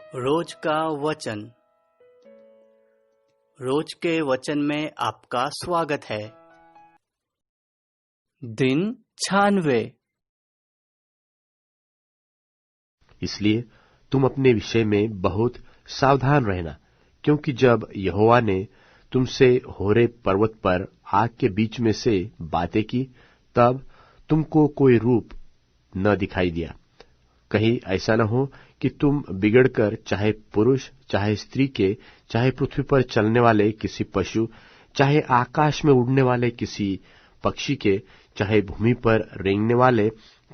रोज का वचन। रोज के वचन में आपका स्वागत है। दिन 96। इसलिए तुम अपने विषय में बहुत सावधान रहना, क्योंकि जब यहोवा ने तुमसे होरेब पर्वत पर आग के बीच में से बातें की, तब तुमको कोई रूप न दिखाई दिया। कहीं ऐसा न हो कि तुम बिगड़कर चाहे पुरुष, चाहे स्त्री के, चाहे पृथ्वी पर चलने वाले किसी पशु, चाहे आकाश में उड़ने वाले किसी पक्षी के, चाहे भूमि पर रेंगने वाले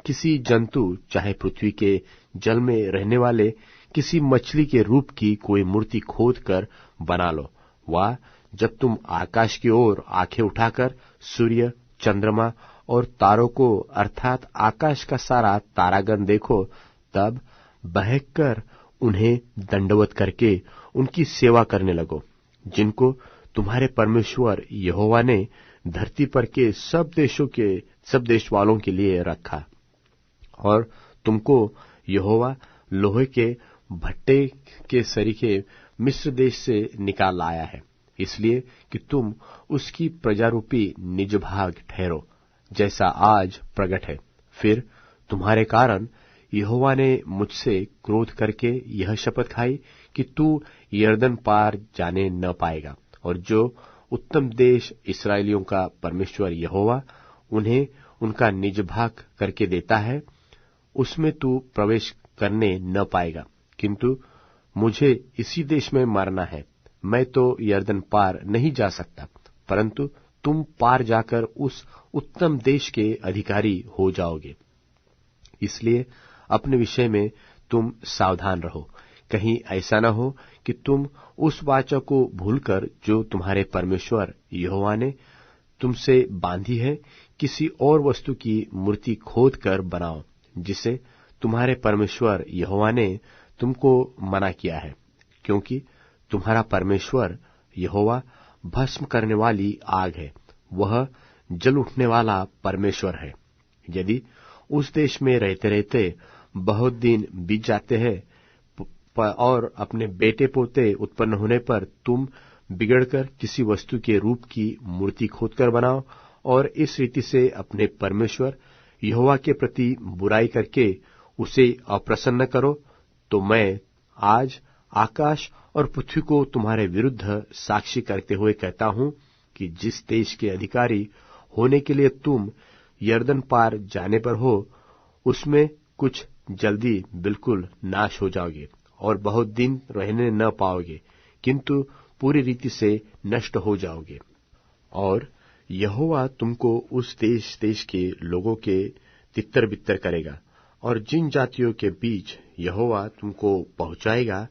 किसी जंतु, चाहे पृथ्वी के जल में रहने वाले किसी मछली के रूप की कोई मूर्ति खोद कर बना लो। वा जब तुम आकाश की ओर आंखें उठाकर सूर्य, चंद्रमा और तारों को अर्थात आकाश का सारा तारागण देखो, तब बहक कर उन्हें दंडवत करके उनकी सेवा करने लगो, जिनको तुम्हारे परमेश्वर यहोवा ने धरती पर के सब देश वालों के लिए रखा। और तुमको यहोवा लोहे के भट्टे के सरीखे मिस्र देश से निकाल लाया है, इसलिए कि तुम उसकी प्रजारूपी निज भाग ठहरो, जैसा आज प्रगट है। फिर तुम्हारे कारण यहोवा ने मुझसे क्रोध करके यह शपथ खाई कि तू यरदन पार जाने न पाएगा, और जो उत्तम देश इस्राएलियों का परमेश्वर यहोवा उन्हें उनका निज भाग करके देता है, उसमें तू प्रवेश करने न पाएगा। किंतु मुझे इसी देश में मरना है। मैं तो यरदन पार नहीं जा सकता, परंतु तुम पार जाकर उस उत्तम देश के अधिकारी हो जाओगे। इसलिए अपने विषय में तुम सावधान रहो, कहीं ऐसा न हो कि तुम उस वाचा को भूलकर जो तुम्हारे परमेश्वर यहोवा ने तुमसे बांधी है, किसी और वस्तु की मूर्ति खोद कर बनाओ, जिसे तुम्हारे परमेश्वर यहोवा ने तुमको मना किया है। क्योंकि तुम्हारा परमेश्वर यहोवा भस्म करने वाली आग है, वह जल उठने वाला परमेश्वर है। यदि उस देश में रहते रहते बहुत दिन बीत जाते हैं और अपने बेटे पोते उत्पन्न होने पर तुम बिगड़कर किसी वस्तु के रूप की मूर्ति खोदकर बनाओ और इस रीति से अपने परमेश्वर यहोवा के प्रति बुराई करके उसे अप्रसन्न करो, तो मैं आज आकाश और पृथ्वी को तुम्हारे विरुद्ध साक्षी करते हुए कहता हूं कि जिस देश के अधिकारी होने के लिए तुम यरदन पार जाने पर हो, उसमें कुछ जल्दी बिल्कुल नाश हो जाओगे और बहुत दिन रहने न पाओगे, किंतु पूरी रीति से नष्ट हो जाओगे। और यहोवा तुमको उस देश देश के लोगों के तितर बितर करेगा, और जिन जातियों के बीच यहोवा तुमको पहुंचाएगा,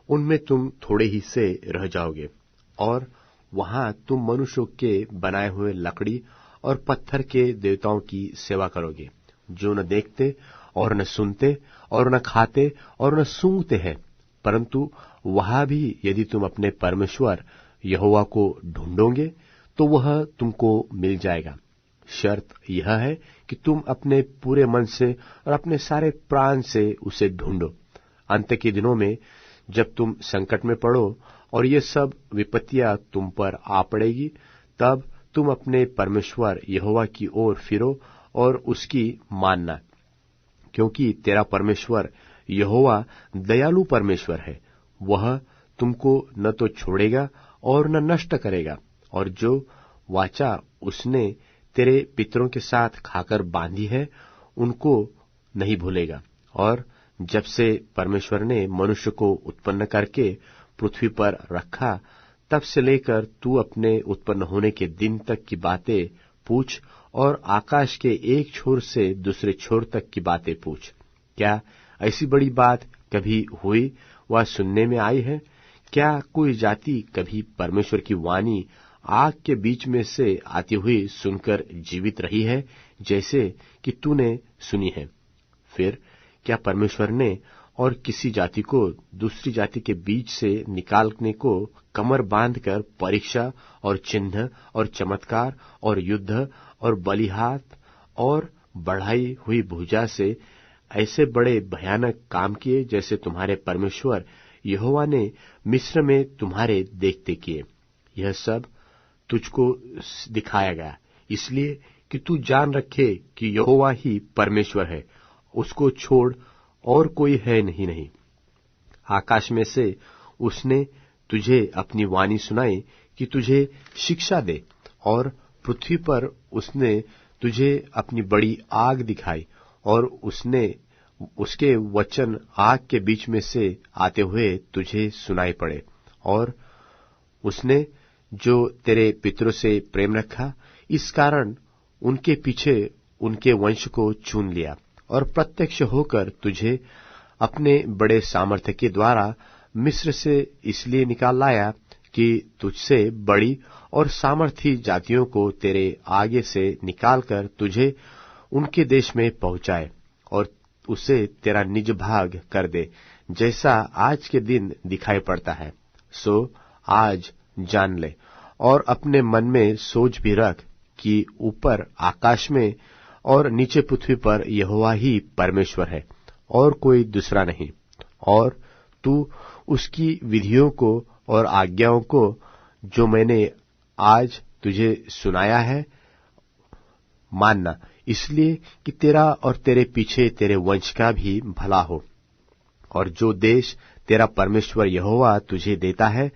उनमें तुम थोड़े ही से रह जाओगे, और वहां तुम मनुष्यों के बनाए हुए लकड़ी और पत्थर के देवताओं की सेवा करोगे, जो न देखते और न सुनते और न खाते और न सूंघते हैं। परंतु वहां भी यदि तुम अपने परमेश्वर यहोवा को ढूंढोगे, तो वह तुमको मिल जाएगा। शर्त यह है कि तुम अपने पूरे मन से और अपने सारे प्राण से उसे ढूंढो। अंत के दिनों में जब तुम संकट में पड़ो और ये सब विपत्तियां तुम पर आ पड़ेगी, तब तुम अपने परमेश्वर यहोवा की ओर फिरो और उसकी मानना, क्योंकि तेरा परमेश्वर यहोवा दयालु परमेश्वर है। वह तुमको न तो छोड़ेगा और न नष्ट करेगा, और जो वाचा उसने तेरे पितरों के साथ खाकर बांधी है, उनको नहीं भूलेगा। और जब से परमेश्वर ने मनुष्य को उत्पन्न करके पृथ्वी पर रखा, तब से लेकर तू अपने उत्पन्न होने के दिन तक की बातें पूछ, और आकाश के एक छोर से दूसरे छोर तक की बातें पूछ। क्या ऐसी बड़ी बात कभी हुई व सुनने में आई है? क्या कोई जाति कभी परमेश्वर की वाणी आग के बीच में से आती हुई सुनकर जीवित रही है, जैसे कि तूने सुनी है? फिर क्या परमेश्वर ने और किसी जाति को दूसरी जाति के बीच से निकालने को कमर बांधकर परीक्षा और चिन्ह और चमत्कार और युद्ध और बलिहाथ और बढ़ाई हुई भुजा से ऐसे बड़े भयानक काम किए, जैसे तुम्हारे परमेश्वर यहोवा ने मिस्र में तुम्हारे देखते किए। यह सब तुझको दिखाया गया, इसलिए कि तू जान रखे कि यहोवा ही परमेश्वर है, उसको छोड़ और कोई है नहीं। आकाश में से उसने तुझे अपनी वाणी सुनाई कि तुझे शिक्षा दे, और पृथ्वी पर उसने तुझे अपनी बड़ी आग दिखाई, और उसके वचन आग के बीच में से आते हुए तुझे सुनाई पड़े। और उसने जो तेरे पितरों से प्रेम रखा, इस कारण उनके पीछे उनके वंश को चुन लिया, और प्रत्यक्ष होकर तुझे अपने बड़े सामर्थ्य के द्वारा मिस्र से इसलिए निकाल लाया कि तुझसे बड़ी और सामर्थी जातियों को तेरे आगे से निकालकर तुझे उनके देश में पहुंचाए, और उसे तेरा निज भाग कर दे, जैसा आज के दिन दिखाई पड़ता है। सो आज जान ले और अपने मन में सोच भी रख कि ऊपर आकाश में और नीचे पृथ्वी पर यहोवा ही परमेश्वर है, और कोई दूसरा नहीं। और तू उसकी विधियों को और आज्ञाओं को जो मैंने आज तुझे सुनाया है मानना, इसलिए कि तेरा और तेरे पीछे तेरे वंश का भी भला हो। और जो देश तेरा परमेश्वर यहोवा तुझे देता है,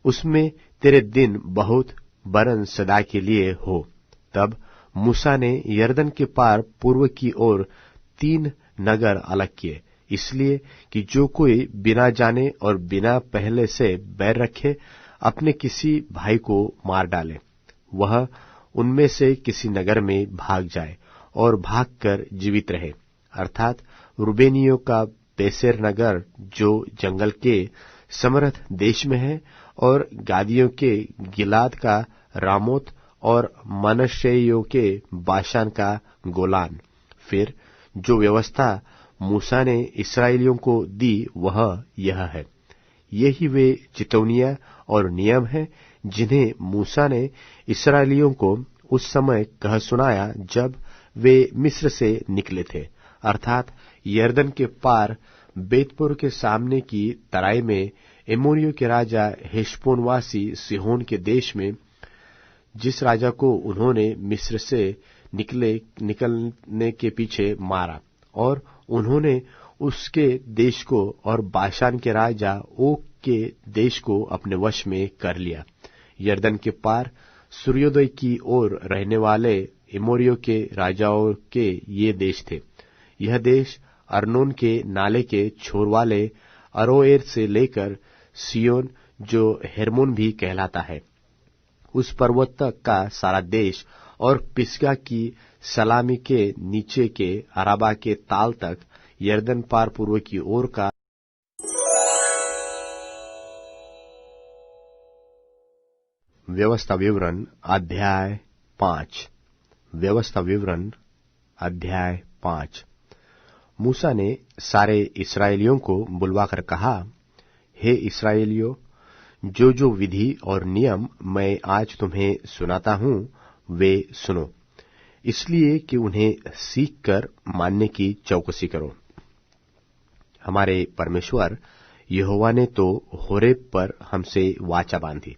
उसमें तेरे दिन बहुत बरन सदा के लिए हो। तब मूसा ने यरदन के पार पूर्व की ओर 3 नगर अलग किए, इसलिए कि जो कोई बिना जाने और बिना पहले से बैर रखे अपने किसी भाई को मार डाले, वह उनमें से किसी नगर में भाग जाए और भागकर जीवित रहे। अर्थात रूबेनियों का बेसेर नगर जो जंगल के समरथ देश में है, और गादियों के गिलाद का रामोत, और मनश्शेइयों के बाशान का गोलान। फिर जो व्यवस्था मूसा ने इस्राएलियों को दी वह यह है। यही वे चितौनियां और नियम हैं जिन्हें मूसा ने इस्राएलियों को उस समय कह सुनाया जब वे मिस्र से निकले थे, अर्थात यरदन के पार बेतपुर के सामने की तराई में एमोरियों के राजा हेशबोनवासी सिहोन के देश में, जिस राजा को उन्होंने मिस्र से निकलने के पीछे मारा, और उन्होंने उसके देश को और बाशान के राजा ओग के देश को अपने वश में कर लिया। यरदन के पार सूर्योदय की ओर रहने वाले एमोरियों के राजाओं के ये देश थे। यह देश अर्नोन के नाले के छोर वाले अरोएर से लेकर सियोन, जो हेर्मोन भी कहलाता है, उस पर्वत तक का सारा देश, और पिसगा की सलामी के नीचे के अराबा के ताल तक यरदन पार पूर्व की ओर का। व्यवस्था विवरण अध्याय 5। व्यवस्था विवरण अध्याय 5। मूसा ने सारे इस्राएलियों को बुलवाकर कहा, हे इस्राएलियों, जो विधि और नियम मैं आज तुम्हें सुनाता हूं वे सुनो, इसलिए कि उन्हें सीखकर मानने की चौकसी करो। हमारे परमेश्वर यहोवा ने तो होरेब पर हमसे वाचा बांधी।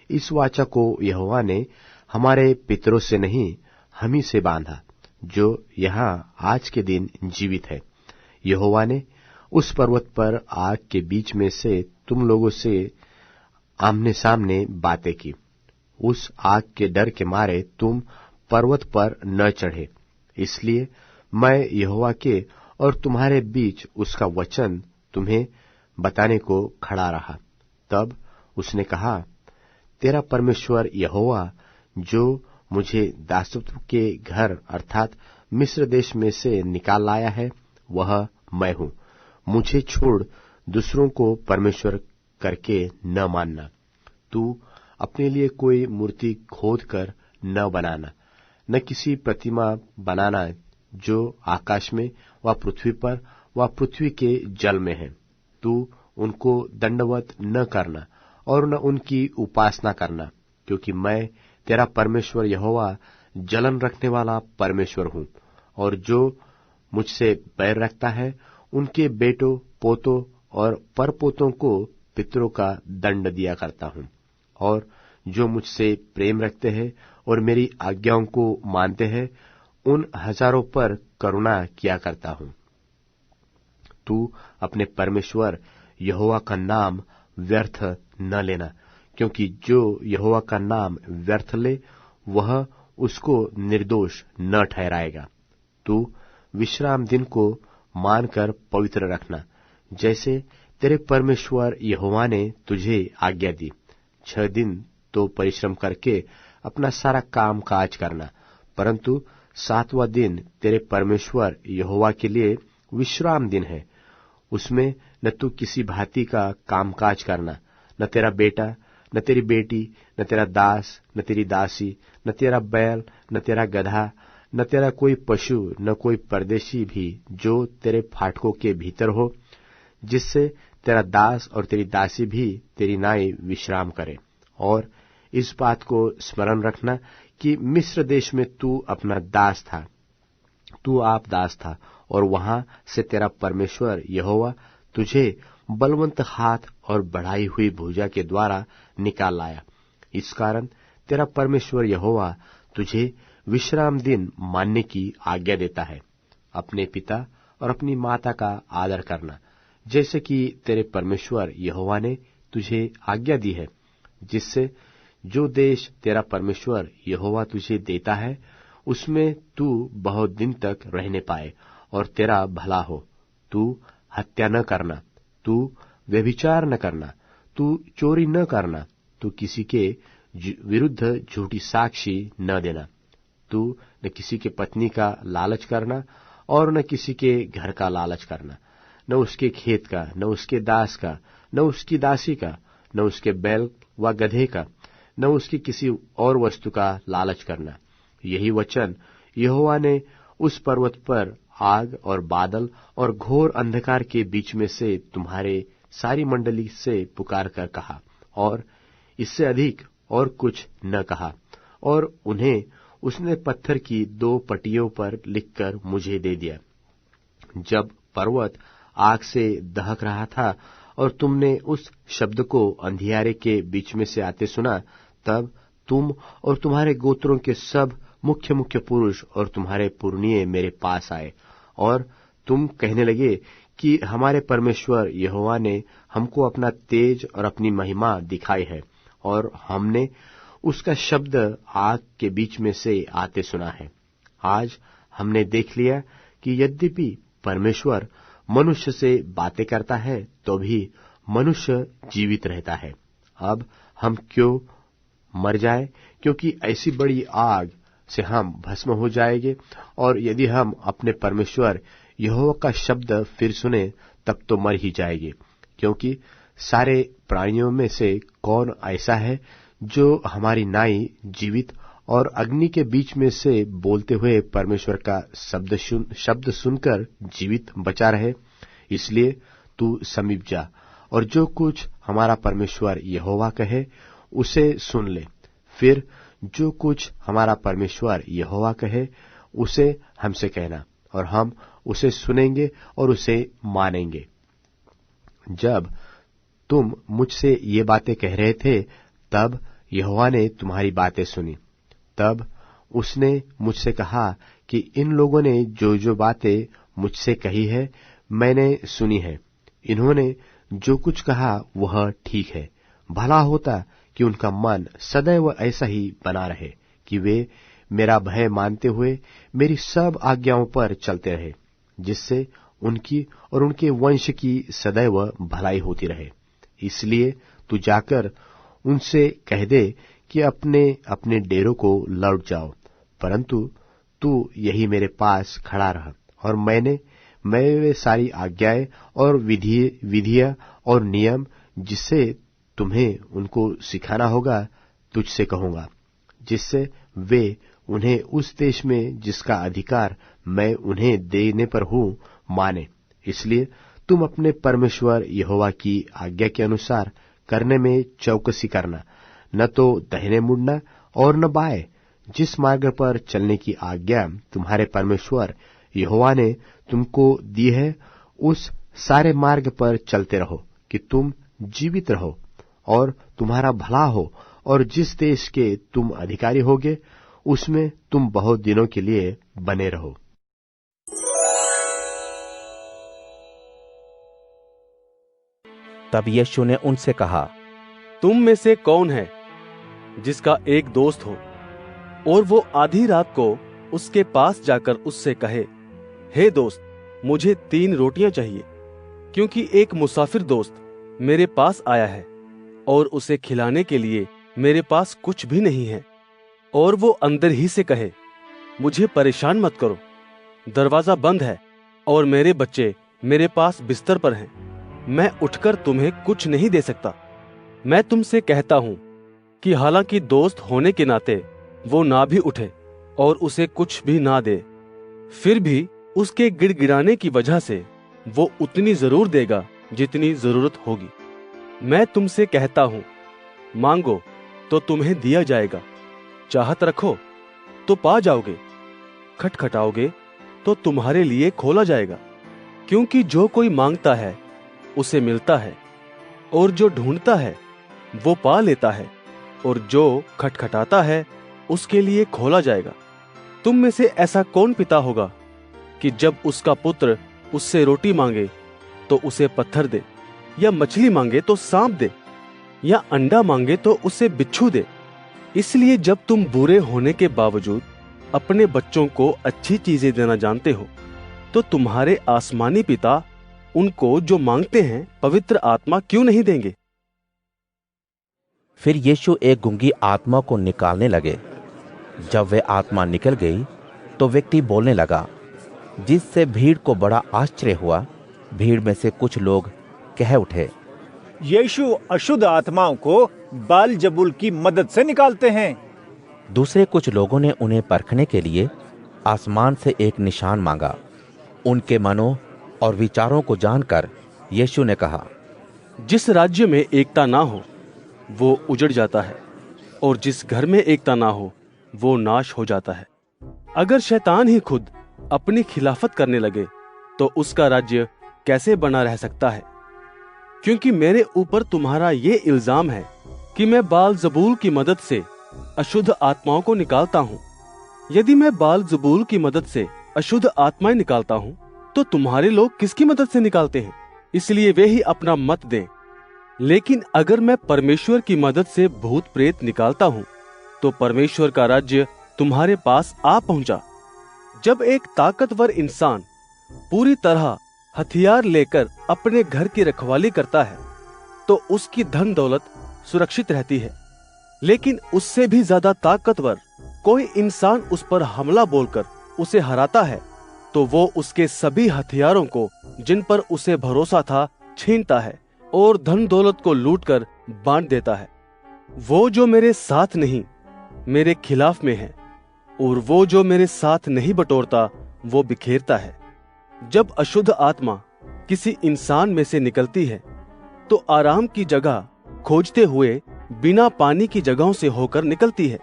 इस वाचा को यहोवा ने हमारे पितरों से नहीं, हम ही से बांधा, जो यहाँ आज के दिन जीवित है। यहोवा ने उस पर्वत पर आग के बीच में से तुम लोगों से आमने सामने बातें की। उस आग के डर के मारे तुम पर्वत पर न चढ़े, इसलिए मैं यहोवा के और तुम्हारे बीच उसका वचन तुम्हें बताने को खड़ा रहा। तब उसने कहा, तेरा परमेश्वर यहोवा जो मुझे दासत्व के घर अर्थात मिस्र देश में से निकाल लाया है, वह मैं हूं। मुझे छोड़ दूसरों को परमेश्वर करके न मानना। तू अपने लिए कोई मूर्ति खोद कर न बनाना, न किसी प्रतिमा बनाना जो आकाश में व पृथ्वी पर व पृथ्वी के जल में है। तू उनको दंडवत न करना और न उनकी उपासना करना, क्योंकि मैं तेरा परमेश्वर यहोवा जलन रखने वाला परमेश्वर हूं। और जो मुझसे बैर रखता है, उनके बेटों, पोतों और परपोतों को पितरों का दंड दिया करता हूँ, और जो मुझसे प्रेम रखते हैं और मेरी आज्ञाओं को मानते हैं, उन हजारों पर करुणा किया करता हूँ। तू अपने परमेश्वर यहोवा का नाम व्यर्थ न लेना, क्योंकि जो यहोवा का नाम व्यर्थ ले वह उसको निर्दोष न ठहराएगा। तू विश्राम दिन को मानकर पवित्र रखना, जैसे तेरे परमेश्वर यहोवा ने तुझे आज्ञा दी। 6 दिन तो परिश्रम करके अपना सारा काम काज करना, परंतु 7वां दिन तेरे परमेश्वर यहोवा के लिए विश्राम दिन है। उसमें न तू किसी भांति का कामकाज करना, न तेरा बेटा, न तेरी बेटी, न तेरा दास, न तेरी दासी, न तेरा बैल, न तेरा गधा, न तेरा कोई पशु, न कोई परदेशी भी जो तेरे फाटकों के भीतर हो, जिससे तेरा दास और तेरी दासी भी तेरी नाई विश्राम करे। और इस बात को स्मरण रखना कि मिस्र देश में तू अपना दास था, तू आप दास था, और वहां से तेरा परमेश्वर यहोवा तुझे बलवंत हाथ और बढ़ाई हुई भुजा के द्वारा निकाल लाया। इस कारण तेरा परमेश्वर यहोवा तुझे विश्राम दिन मानने की आज्ञा देता है। अपने पिता और अपनी माता का आदर करना, जैसे कि तेरे परमेश्वर यहोवा ने तुझे आज्ञा दी है, जिससे जो देश तेरा परमेश्वर यहोवा तुझे देता है उसमें तू बहुत दिन तक रहने पाए और तेरा भला हो। तू हत्या न करना, तू व्यभिचार न करना, तू चोरी न करना, तू किसी के विरुद्ध झूठी साक्षी न देना, तू न किसी के पत्नी का लालच करना और न किसी के घर का लालच करना, न उसके खेत का, न उसके दास का, न उसकी दासी का, न उसके बैल व गधे का, न उसकी किसी और वस्तु का लालच करना। यही वचन यहोवा ने उस पर्वत पर आग और बादल और घोर अंधकार के बीच में से तुम्हारे सारी मंडली से पुकार कर कहा, और इससे अधिक और कुछ न कहा। और उन्हें उसने पत्थर की 2 पटियों पर लिखकर मुझे दे दिया। जब पर्वत आग से दहक रहा था और तुमने उस शब्द को अंधियारे के बीच में से आते सुना, तब तुम और तुम्हारे गोत्रों के सब मुख्य मुख्य पुरुष और तुम्हारे पुरनिये मेरे पास आए, और तुम कहने लगे कि हमारे परमेश्वर यहोवा ने हमको अपना तेज और अपनी महिमा दिखाई है, और हमने उसका शब्द आग के बीच में से आते सुना है। आज हमने देख लिया कि यद्यपि परमेश्वर मनुष्य से बातें करता है तो भी मनुष्य जीवित रहता है। अब हम क्यों मर जाए, क्योंकि ऐसी बड़ी आग से हम भस्म हो जाएंगे। और यदि हम अपने परमेश्वर यहोवा का शब्द फिर सुने तब तो मर ही जाएंगे, क्योंकि सारे प्राणियों में से कौन ऐसा है जो हमारी नाई जीवित और अग्नि के बीच में से बोलते हुए परमेश्वर का शब्द सुनकर जीवित बचा रहे। इसलिए तू समीप जा और जो कुछ हमारा परमेश्वर यहोवा कहे उसे सुन ले। फिर जो कुछ हमारा परमेश्वर यहोवा कहे उसे हमसे कहना, और हम उसे सुनेंगे और उसे मानेंगे। जब तुम मुझसे ये बातें कह रहे थे तब यहोवा ने तुम्हारी बातें सुनी। तब उसने मुझसे कहा कि इन लोगों ने जो जो बातें मुझसे कही है मैंने सुनी है। इन्होंने जो कुछ कहा वह ठीक है। भला होता कि उनका मन सदैव ऐसा ही बना रहे कि वे मेरा भय मानते हुए मेरी सब आज्ञाओं पर चलते रहे, जिससे उनकी और उनके वंश की सदैव भलाई होती रहे। इसलिए तू जाकर उनसे कह दे कि अपने अपने डेरों को लौट जाओ, परंतु तू यही मेरे पास खड़ा रह, और मैं वे सारी आज्ञाएं और विधियां और नियम जिससे तुम्हें उनको सिखाना होगा तुझसे कहूंगा, जिससे वे उन्हें उस देश में जिसका अधिकार मैं उन्हें देने पर हूं माने। इसलिए तुम अपने परमेश्वर यहोवा की आज्ञा के अनुसार करने में चौकसी करना, न तो दाहिने मुड़ना और न बाएं। जिस मार्ग पर चलने की आज्ञा तुम्हारे परमेश्वर यहोवा ने तुमको दी है उस सारे मार्ग पर चलते रहो कि तुम जीवित रहो और तुम्हारा भला हो, और जिस देश के तुम अधिकारी होगे उसमें तुम बहुत दिनों के लिए बने रहो। तब यीशु ने उनसे कहा, तुम में से कौन है जिसका एक दोस्त हो और वो आधी रात को उसके पास जाकर उससे कहे, हे दोस्त, मुझे 3 रोटियां चाहिए, क्योंकि एक मुसाफिर दोस्त मेरे पास आया है और उसे खिलाने के लिए मेरे पास कुछ भी नहीं है। और वो अंदर ही से कहे, मुझे परेशान मत करो, दरवाजा बंद है और मेरे बच्चे मेरे पास बिस्तर पर हैं, मैं उठकर तुम्हें कुछ नहीं दे सकता। मैं तुमसे कहता हूं कि हालांकि दोस्त होने के नाते वो ना भी उठे और उसे कुछ भी ना दे, फिर भी उसके गिड़गिड़ाने की वजह से वो उतनी जरूर देगा जितनी जरूरत होगी। मैं तुमसे कहता हूं, मांगो तो तुम्हें दिया जाएगा, चाहत रखो तो पा जाओगे, खटखटाओगे तो तुम्हारे लिए खोला जाएगा। क्योंकि जो कोई मांगता है उसे मिलता है, और जो ढूंढता है वो पा लेता है, और जो खटखटाता है उसके लिए खोला जाएगा। तुम में से ऐसा कौन पिता होगा कि जब उसका पुत्र उससे रोटी मांगे तो उसे पत्थर दे, या मछली मांगे तो सांप दे, या अंडा मांगे तो उसे बिच्छू दे? इसलिए जब तुम बुरे होने के बावजूद अपने बच्चों को अच्छी चीजें देना जानते हो, तो तुम्हारे आसमानी पिता उनको जो मांगते हैं पवित्र आत्मा क्यों नहीं देंगे? फिर यीशु एक गूंगी आत्मा को निकालने लगे। जब वे आत्मा निकल गई तो व्यक्ति बोलने लगा, जिससे भीड़ को बड़ा आश्चर्य हुआ। भीड़ में से कुछ लोग कह उठे, यीशु अशुद्ध आत्माओं को बालजबूल की मदद से निकालते हैं। दूसरे कुछ लोगों ने उन्हें परखने के लिए आसमान से एक निशान मांगा। उनके मनों और विचारों को जानकर यीशु ने कहा, जिस राज्य में एकता ना हो वो उजड़ जाता है, और जिस घर में एकता ना हो वो नाश हो जाता है। अगर शैतान ही खुद अपनी खिलाफत करने लगे तो उसका राज्य कैसे बना रह सकता है? क्योंकि मेरे ऊपर तुम्हारा ये इल्जाम है कि मैं बालजबूल की मदद से अशुद्ध आत्माओं को निकालता हूँ। यदि मैं बालजबूल की मदद से अशुद्ध आत्माएं निकालता हूँ तो तुम्हारे लोग किसकी मदद से निकालते हैं? इसलिए वे ही अपना मत दें। लेकिन अगर मैं परमेश्वर की मदद से भूत प्रेत निकालता हूँ तो परमेश्वर का राज्य तुम्हारे पास आ पहुंचा। जब एक ताकतवर इंसान पूरी तरह हथियार लेकर अपने घर की रखवाली करता है तो उसकी धन दौलत सुरक्षित रहती है। लेकिन उससे भी ज्यादा ताकतवर कोई इंसान उस पर हमला बोलकर उसे हराता है तो वो उसके सभी हथियारों को जिन पर उसे भरोसा था छीनता है और धन दौलत को लूटकर बांट देता है। वो जो मेरे साथ नहीं मेरे खिलाफ में है, और वो जो मेरे साथ नहीं बटोरता वो बिखेरता है। जब अशुद्ध आत्मा किसी इंसान में से निकलती है तो आराम की जगह खोजते हुए बिना पानी की जगहों से होकर निकलती है।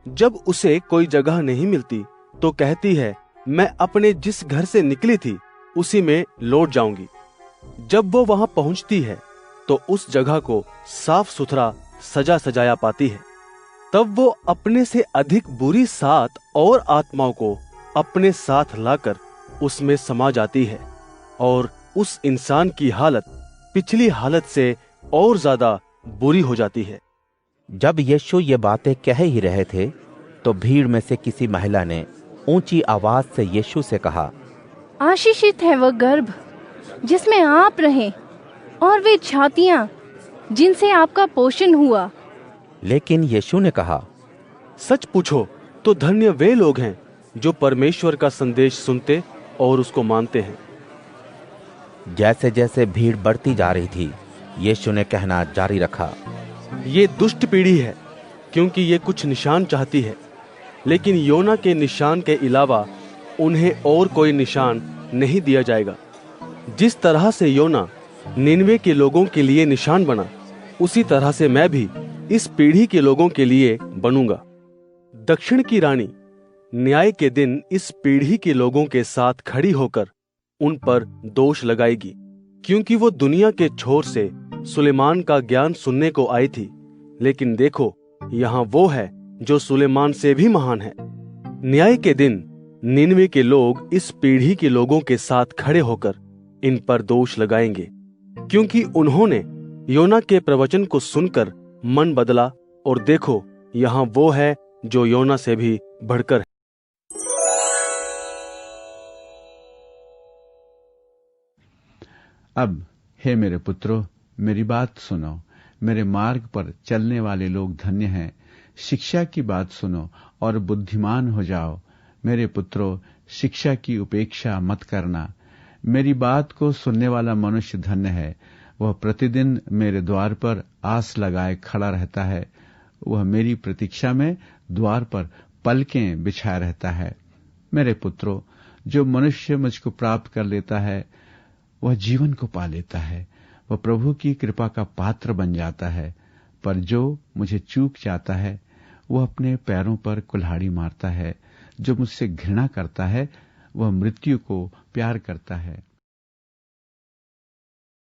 जब उसे कोई जगह नहीं मिलती तो कहती है, मैं अपने जिस घर से निकली थी उसी में लौट जाऊंगी। जब वो वहां पहुंचती है तो उस जगह को साफ सुथरा सजा सजाया पाती है। तब वो अपने से अधिक बुरी 7 और आत्माओं को अपने साथ लाकर उसमें समा जाती है, और उस इंसान की हालत पिछली हालत से और ज्यादा बुरी हो जाती है। जब यीशु ये बातें कह ही रहे थे तो भीड़ में से किसी महिला ने ऊंची आवाज से यीशु से कहा, आशीषित है वह गर्भ जिसमें आप रहे, और वे छातियां जिनसे आपका पोषण हुआ। लेकिन यीशु ने कहा, सच पूछो तो धन्य वे लोग हैं जो परमेश्वर का संदेश सुनते और उसको मानते हैं। जैसे जैसे भीड़ बढ़ती जा रही थी यीशु ने कहना जारी रखा, ये दुष्ट पीढ़ी है, क्योंकि ये कुछ निशान चाहती है, लेकिन योना के निशान के अलावा उन्हें और कोई निशान नहीं दिया जाएगा। जिस तरह से योना निनवे के लोगों के लिए निशान बना, उसी तरह से मैं भी इस पीढ़ी के लोगों के लिए बनूंगा। दक्षिण की रानी न्याय के दिन इस पीढ़ी के लोगों के साथ खड़ी होकर उन पर दोष लगाएगी, क्योंकि वो दुनिया के छोर से सुलेमान का ज्ञान सुनने को आई थी। लेकिन देखो, यहाँ वो है जो सुलेमान से भी महान है। न्याय के दिन निनवे के लोग इस पीढ़ी के लोगों के साथ खड़े होकर इन पर दोष लगाएंगे, क्योंकि उन्होंने योना के प्रवचन को सुनकर मन बदला, और देखो, यहाँ वो है जो योना से भी बढ़कर है। अब हे मेरे पुत्रों, मेरी बात सुनो। मेरे मार्ग पर चलने वाले लोग धन्य हैं। शिक्षा की बात सुनो और बुद्धिमान हो जाओ। मेरे पुत्रों, शिक्षा की उपेक्षा मत करना। मेरी बात को सुनने वाला मनुष्य धन्य है। वह प्रतिदिन मेरे द्वार पर आस लगाए खड़ा रहता है। वह मेरी प्रतीक्षा में द्वार पर पलकें बिछाए रहता है। मेरे पुत्रों, जो मनुष्य मुझको प्राप्त कर लेता है वह जीवन को पा लेता है। वह प्रभु की कृपा का पात्र बन जाता है। पर जो मुझे चूक जाता है वह अपने पैरों पर कुल्हाड़ी मारता है। जो मुझसे घृणा करता है वह मृत्यु को प्यार करता है।